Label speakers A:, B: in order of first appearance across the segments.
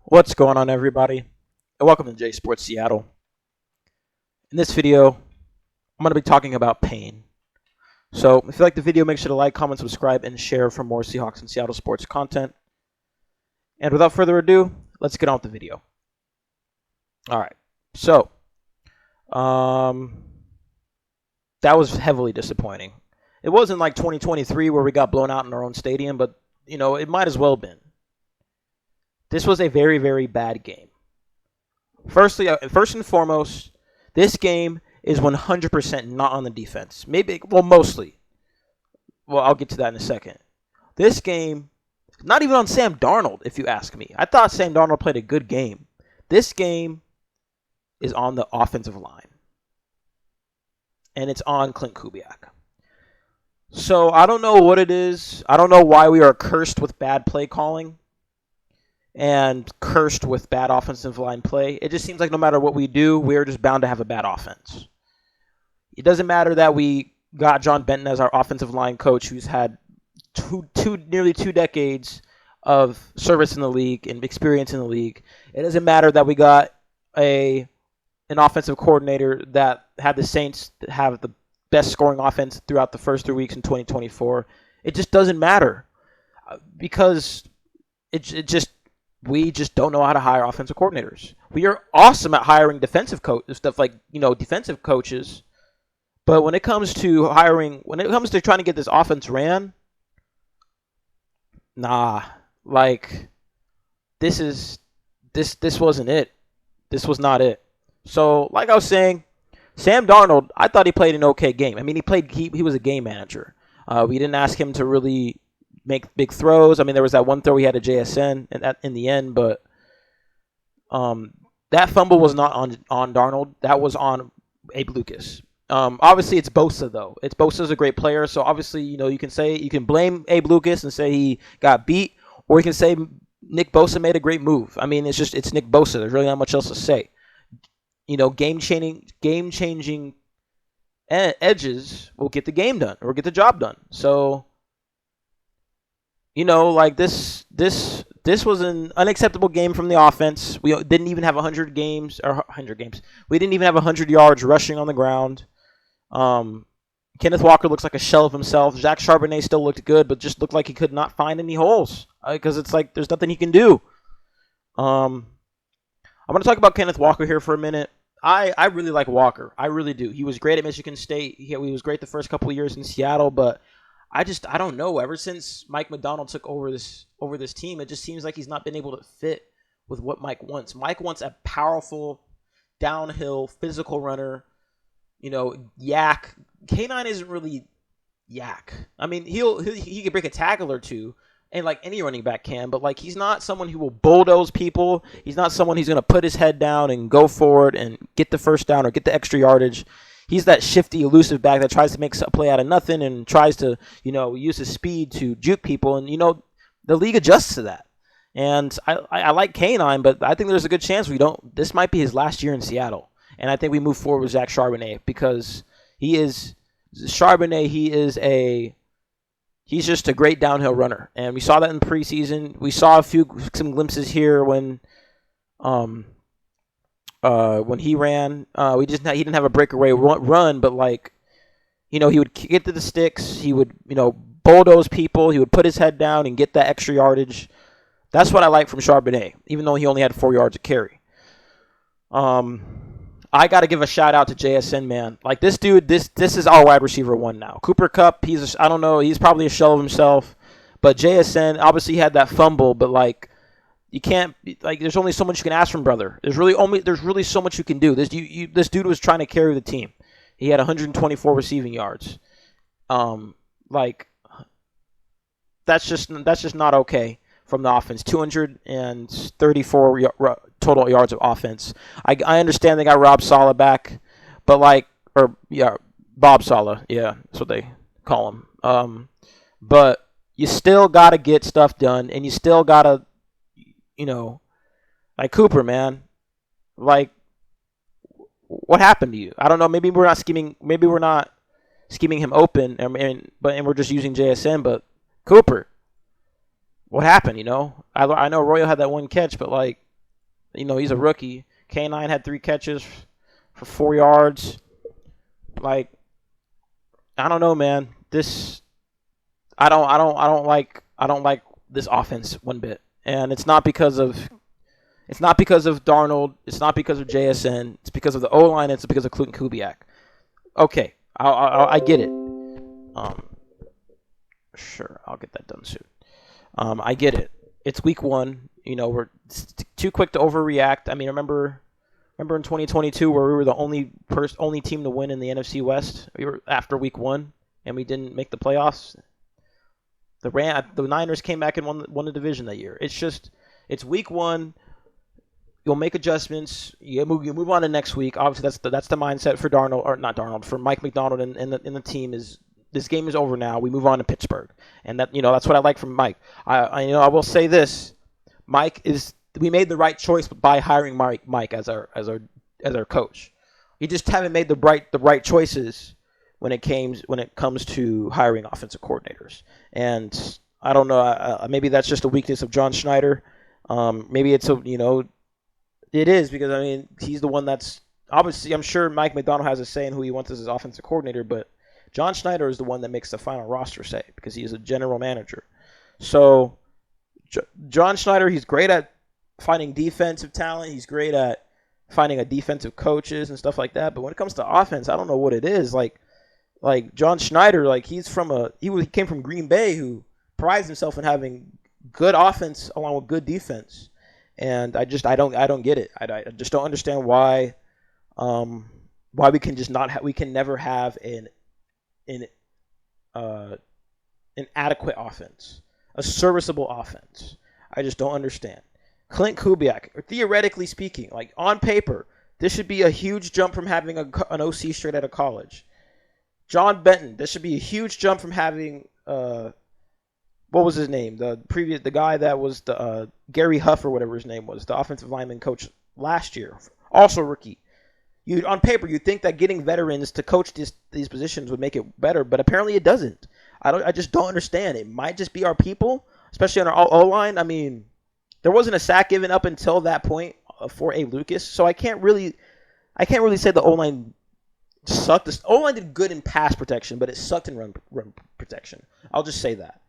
A: What's going on, everybody? And welcome to J Sports Seattle. In this video, I'm going to be talking about pain. So if you like the video, make sure to like, comment, subscribe, and share for more Seahawks and Seattle sports content. And without further ado, let's get on with the video. All right. So, that was heavily disappointing. It wasn't like 2023 where we got blown out in our own stadium, but, it might as well have been. This was a very, very bad game. First and foremost, this game is 100% not on the defense. Mostly. Well, I'll get to that in a second. This game, not even on Sam Darnold, if you ask me. I thought Sam Darnold played a good game. This game is on the offensive line. And it's on Clint Kubiak. So I don't know what it is. I don't know why we are cursed with bad play calling and cursed with bad offensive line play. It just seems like no matter what we do, we're just bound to have a bad offense. It doesn't matter that we got John Benton as our offensive line coach, who's had nearly two decades of service in the league and experience in the league. It doesn't matter that we got an offensive coordinator that had the Saints have the best scoring offense throughout the first 3 weeks in 2024. It just doesn't matter because we just don't know how to hire offensive coordinators. We are awesome at hiring defensive coaches, but when it comes to trying to get this offense ran, this wasn't it. This was not it. So, like I was saying, Sam Darnold, I thought he played an okay game. I mean, he was a game manager. We didn't ask him to really make big throws. I mean, there was that one throw he had to JSN in the end, but that fumble was not on Darnold. That was on Abe Lucas. Obviously, it's Bosa, though. Bosa's a great player, so obviously, you can blame Abe Lucas and say he got beat, or you can say Nick Bosa made a great move. I mean, it's Nick Bosa. There's really not much else to say. Game-changing edges will get the game done or get the job done. So, this was an unacceptable game from the offense. We didn't even have 100 games. We didn't even have 100 yards rushing on the ground. Kenneth Walker looks like a shell of himself. Zach Charbonnet still looked good, but just looked like he could not find any holes because it's like there's nothing he can do. I'm going to talk about Kenneth Walker here for a minute. I really like Walker. I really do. He was great at Michigan State. He was great the first couple of years in Seattle, but I don't know. Ever since Mike Macdonald took over this team, it just seems like he's not been able to fit with what Mike wants. Mike wants a powerful, downhill, physical runner. Yak. K9 isn't really yak. I mean, he can break a tackle or two, and like any running back can, but he's not someone who will bulldoze people. He's not someone who's going to put his head down and go forward and get the first down or get the extra yardage. He's that shifty, elusive back that tries to make a play out of nothing and tries to, use his speed to juke people. And, the league adjusts to that. And I like K9, but I think there's a good chance this might be his last year in Seattle. And I think we move forward with Zach Charbonnet because he's just a great downhill runner. And we saw that in preseason. We saw some glimpses here when he ran. He didn't have a breakaway run, but he would get to the sticks. He would, bulldoze people. He would put his head down and get that extra yardage. That's what I like from Charbonnet, even though he only had 4 yards of carry. I got to give a shout out to JSN, man. This dude, this is our wide receiver one now. Cooper Kupp, he's probably a shell of himself. But JSN, obviously he had that fumble, but you can't, there's only so much you can ask from brother. There's really so much you can do. This dude was trying to carry the team. He had 124 receiving yards. That's just not okay from the offense. 234 total yards of offense. I understand they got Rob Saleh back, but Bob Saleh, yeah, that's what they call him. But you still got to get stuff done, and you still got to, Cooper, man, what happened to you? I don't know. Maybe we're not scheming him open, and we're just using JSN. But Cooper, what happened? I know Royal had that one catch, but He's a rookie. K9 had 3 catches for 4 yards. Like, I don't know, man. I don't like this offense one bit. And it's not because of Darnold. It's not because of JSN. It's because of the O-line. It's because of Clinton Kubiak. Okay, I get it. Sure, I'll get that done soon. I get it. It's week 1. We're too quick to overreact. I mean, remember in 2022 where we were the only team to win in the NFC West. We were after week 1 and we didn't make the playoffs. The Niners came back and won the division that year. It's week 1. You'll make adjustments. You move on to next week. Obviously, that's the mindset for Darnold, or not Darnold, for Mike McDonald and the team is. This game is over now. We move on to Pittsburgh, and that's what I like from Mike. I will say this: we made the right choice by hiring Mike as our coach. We just haven't made the right choices when it comes to hiring offensive coordinators. And I don't know. Maybe that's just a weakness of John Schneider. Maybe it's it is, because he's the one that's obviously. I'm sure Mike McDonald has a say in who he wants as his offensive coordinator, but John Schneider is the one that makes the final roster say, because he is a general manager. So John Schneider, he's great at finding defensive talent. He's great at finding defensive coaches and stuff like that. But when it comes to offense, I don't know what it is. Like John Schneider, he came from Green Bay, who prides himself in having good offense along with good defense. And I don't get it. I just don't understand why we can just we can never have an adequate offense, a serviceable offense. I just don't understand. Clint Kubiak, theoretically speaking, on paper, this should be a huge jump from having an OC straight out of college. John Benton, this should be a huge jump from having what was his name? The guy that was the Gary Huff or whatever his name was, the offensive lineman coach last year, also rookie. On paper, you'd think that getting veterans to coach these positions would make it better, but apparently it doesn't. I just don't understand. It might just be our people, especially on our O-line. There wasn't a sack given up until that point for A. Lucas, so I can't really say the O-line sucked. The O-line did good in pass protection, but it sucked in run protection. I'll just say that.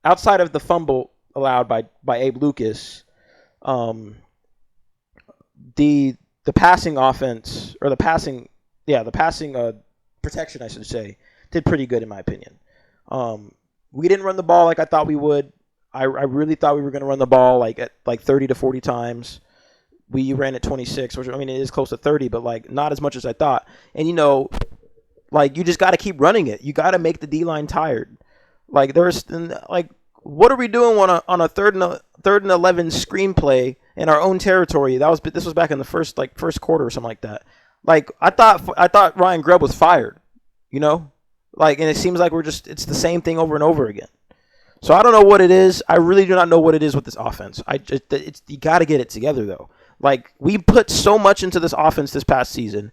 A: Outside of the fumble allowed by Abe Lucas, the passing offense, or the passing protection, I should say, did pretty good in my opinion. We didn't run the ball like I thought we would. I really thought we were going to run the ball at 30 to 40 times. We ran at 26, which it is close to 30, but not as much as I thought. And you just got to keep running it. You got to make the D-line tired. What are we doing on a third and 11 screenplay in our own territory? This was back in the first quarter or something like that. I thought Ryan Grubb was fired, and it seems like it's the same thing over and over again. So I don't know what it is. I really do not know what it is with this offense. You got to get it together though. We put so much into this offense this past season.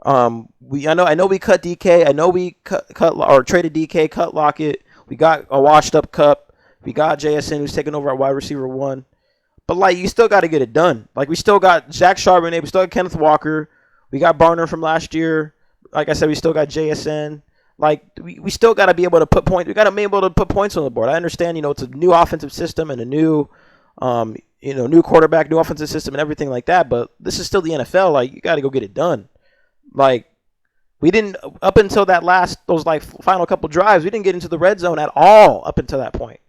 A: I know we cut DK. I know we cut or traded DK, cut Lockett. We got a washed up Cup. We got JSN, who's taking over at wide receiver 1. But you still got to get it done. We still got Zach Charbonnet. We still got Kenneth Walker. We got Barner from last year. Like I said, we still got JSN. We still got to be able to put points. We got to be able to put points on the board. I understand, it's a new offensive system and a new, new quarterback, new offensive system and everything like that. But this is still the NFL. You got to go get it done. We didn't, up until those final couple drives, we didn't get into the red zone at all up until that point.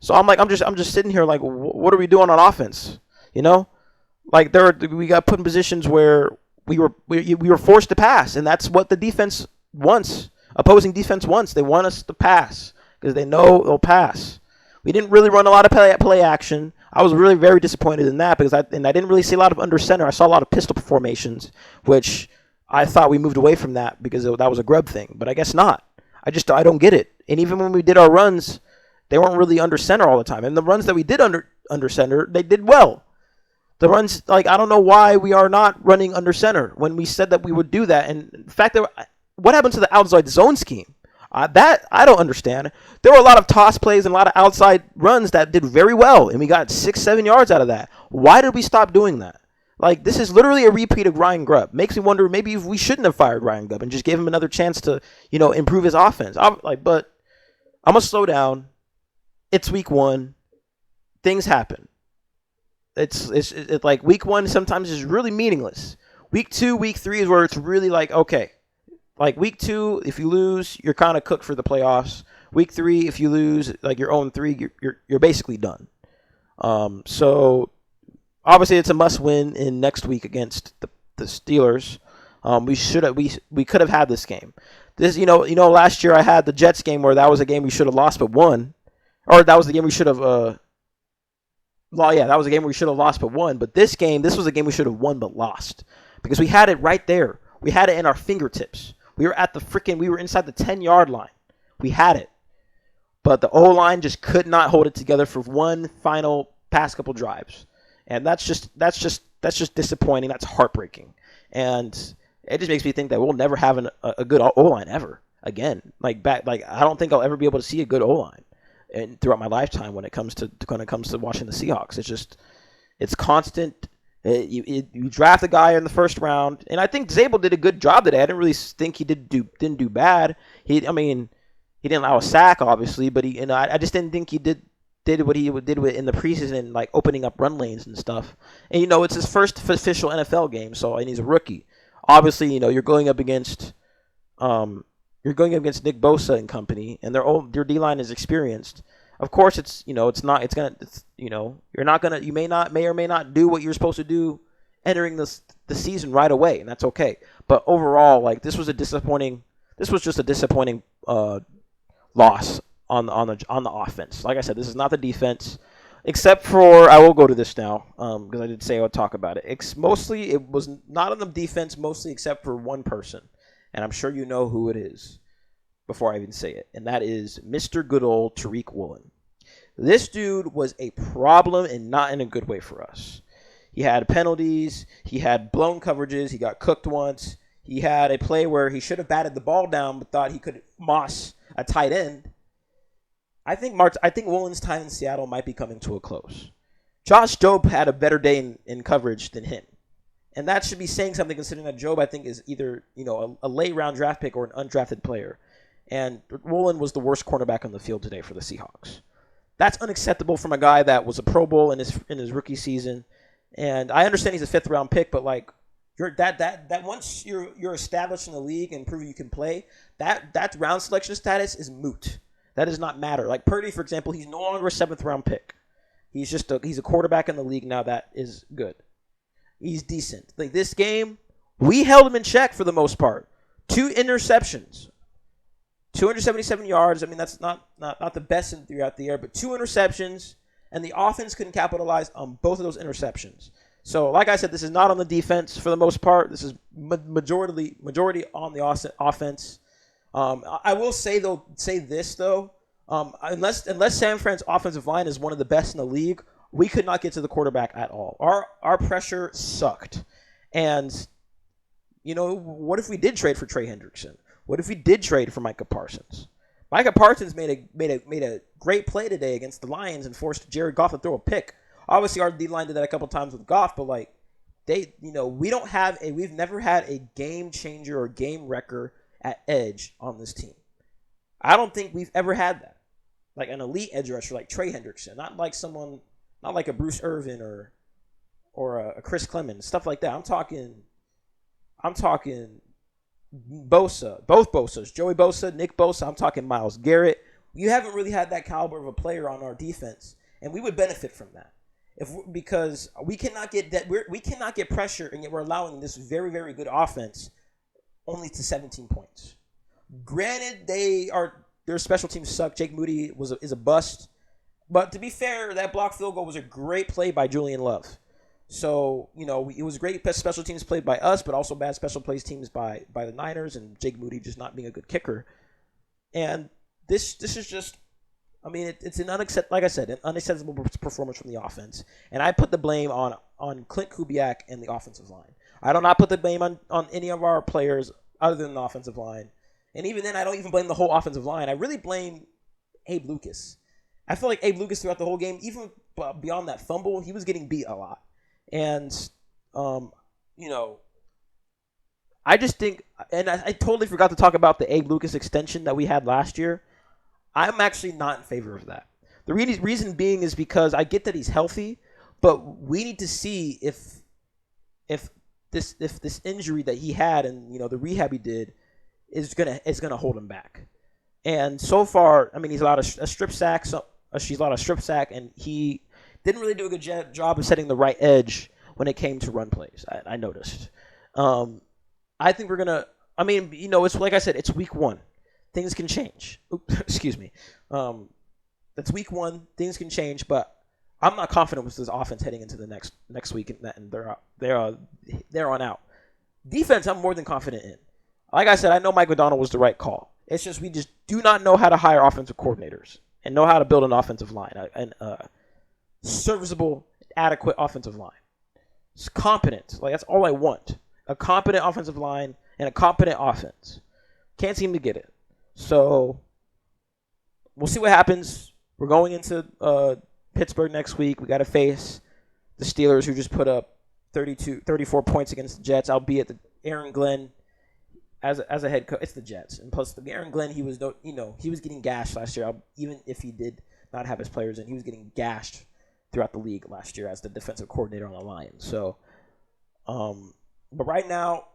A: So I'm just sitting here what are we doing on offense? We got put in positions where we were forced to pass, and that's what the defense wants. Opposing defense wants. They want us to pass because they know they'll pass. We didn't really run a lot of play action. I was really very disappointed in that because I didn't really see a lot of under center. I saw a lot of pistol formations, which I thought we moved away from that because that was a Grubb thing, but I guess not. I don't get it. And even when we did our runs, they weren't really under center all the time. And the runs that we did under center, they did well. The runs, I don't know why we are not running under center when we said that we would do that. And in fact, what happened to the outside zone scheme? That I don't understand. There were a lot of toss plays and a lot of outside runs that did very well, and we got 6-7 yards out of that. Why did we stop doing that? Like, this is literally a repeat of Ryan Grubb. Makes me wonder maybe if we shouldn't have fired Ryan Grubb and just gave him another chance to, improve his offense. But I'm gonna slow down. It's week 1. Things happen. It's like week 1 sometimes is really meaningless. Week 2, week 3 is where it's really like, okay. Like week 2, if you lose, you're kind of cooked for the playoffs. Week 3, if you lose, like your own 3, you're basically done. So obviously it's a must win in next week against the Steelers. We could have had this game. This last year I had the Jets game where that was a game we should have lost but won, or that was the game we should have. That was a game where we should have lost but won. But this was a game we should have won but lost because we had it right there. We had it in our fingertips. We were inside the 10-yard line. We had it. But the O-line just could not hold it together for one final past couple drives. And that's just disappointing. That's heartbreaking. And it just makes me think that we'll never have a good O-line ever again. I don't think I'll ever be able to see a good O-line and throughout my lifetime when it comes to watching the Seahawks. It's constant. You draft a guy in the first round, and I think Zabel did a good job today. I didn't really think he didn't do bad. He didn't allow a sack, obviously, but I just didn't think he did what he did in the preseason, like opening up run lanes and stuff. And it's his first official NFL game, and he's a rookie. Obviously, you're going up against Nick Bosa and company, and their D-line is experienced. Of course, you may or may not do what you're supposed to do entering the season right away, and that's okay. But overall, this was just a disappointing loss on the offense. Like I said, this is not the defense, except for I will go to this now because I did say I would talk about it. It was not on the defense, mostly except for one person, and I'm sure you know who it is before I even say it, and that is Mr. Good Old Tariq Woolen. This dude was a problem and not in a good way for us. He had penalties. He had blown coverages. He got cooked once. He had a play where he should have batted the ball down but thought he could moss a tight end. I think Woolen's time in Seattle might be coming to a close. Josh Jobe had a better day in coverage than him. And that should be saying something considering that Jobe, I think, is either a late round draft pick or an undrafted player. And Woolen was the worst cornerback on the field today for the Seahawks. That's unacceptable from a guy that was a Pro Bowl in his rookie season. And I understand he's a 5th round pick, but that once you're established in the league and prove you can play, that round selection status is moot. That does not matter. Like Purdy, for example, he's no longer a 7th round pick. He's a quarterback in the league now that is good. He's decent. Like this game, we held him in check for the most part. 2 interceptions. 277 yards. I mean, that's not the best throughout the air, but 2 interceptions, and the offense couldn't capitalize on both of those interceptions. So, like I said, this is not on the defense for the most part. This is majority on the offense. I will say this though, unless San Fran's offensive line is one of the best in the league, we could not get to the quarterback at all. Our pressure sucked, and what if we did trade for Trey Hendrickson? What if we did trade for Micah Parsons? Micah Parsons made a great play today against the Lions and forced Jared Goff to throw a pick. Obviously, our D-line did that a couple times with Goff, but we've never had a game changer or game wrecker at edge on this team. I don't think we've ever had that. Like an elite edge rusher like Trey Hendrickson, not like a Bruce Irvin or a Chris Clemens, stuff like that. I'm talking Bosa, both Bosas, Joey Bosa, Nick Bosa. I'm talking Myles Garrett. You haven't really had that caliber of a player on our defense, and we would benefit from that because we cannot get pressure, and yet we're allowing this very, very good offense only to 17 points. Granted, their special teams suck. Jake Moody is a bust, but to be fair, that blocked field goal was a great play by Julian Love. So, it was great special teams played by us, but also bad special plays teams by the Niners and Jake Moody just not being a good kicker. And this is just, it's an unacceptable performance from the offense. And I put the blame on Clint Kubiak and the offensive line. I do not put the blame on any of our players other than the offensive line. And even then, I don't even blame the whole offensive line. I really blame Abe Lucas. I feel like Abe Lucas throughout the whole game, even beyond that fumble, he was getting beat a lot. And, you know, I just think, and I totally forgot to talk about the Abe Lucas extension that we had last year. I'm actually not in favor of that. The reason being is because I get that he's healthy, but we need to see if this injury that he had and the rehab he did is gonna hold him back. And so far, I mean, he's allowed a strip sack. She's allowed a strip sack, and he didn't really do a good job of setting the right edge when it came to run plays. I noticed. I think we're gonna. I mean, it's like I said, it's week 1. Things can change. Oops, excuse me. That's week 1. Things can change, but I'm not confident with this offense heading into the next week, and they're on out. Defense, I'm more than confident in. Like I said, I know Mike Macdonald was the right call. It's just we just do not know how to hire offensive coordinators and know how to build an offensive line, and serviceable, adequate offensive line. It's competent. Like, that's all I want. A competent offensive line and a competent offense. Can't seem to get it. So we'll see what happens. We're going into Pittsburgh next week. We got to face the Steelers, who just put up 34 points against the Jets, albeit Aaron Glenn as a head coach. It's the Jets, and plus Aaron Glenn, he was getting gashed last year. Even if he did not have his players in, he was getting gashed throughout the league last year as the defensive coordinator on the Lions. So, but right now,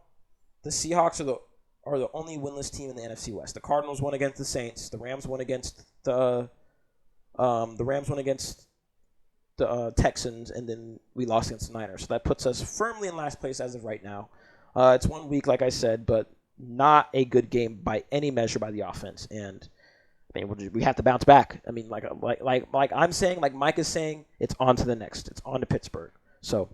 A: the Seahawks are the only winless team in the NFC West. The Cardinals won against the Saints. The Rams won against the Texans, and then we lost against the Niners. So that puts us firmly in last place as of right now. It's 1 week, like I said, but not a good game by any measure by the offense. And I mean, we have to bounce back. I mean, like I'm saying, like Mike is saying, it's on to the next. It's on to Pittsburgh. So,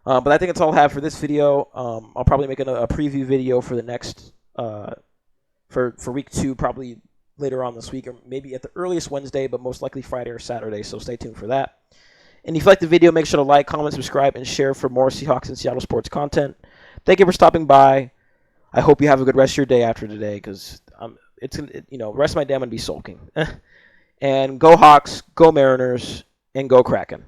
A: but I think that's all I have for this video. I'll probably make a preview video for the next for week 2, probably later on this week, or maybe at the earliest Wednesday, but most likely Friday or Saturday. So stay tuned for that. And if you like the video, make sure to like, comment, subscribe, and share for more Seahawks and Seattle sports content. Thank you for stopping by. I hope you have a good rest of your day after today, because the rest of my day I'm going to be sulking. And go Hawks, go Mariners, and go Kraken.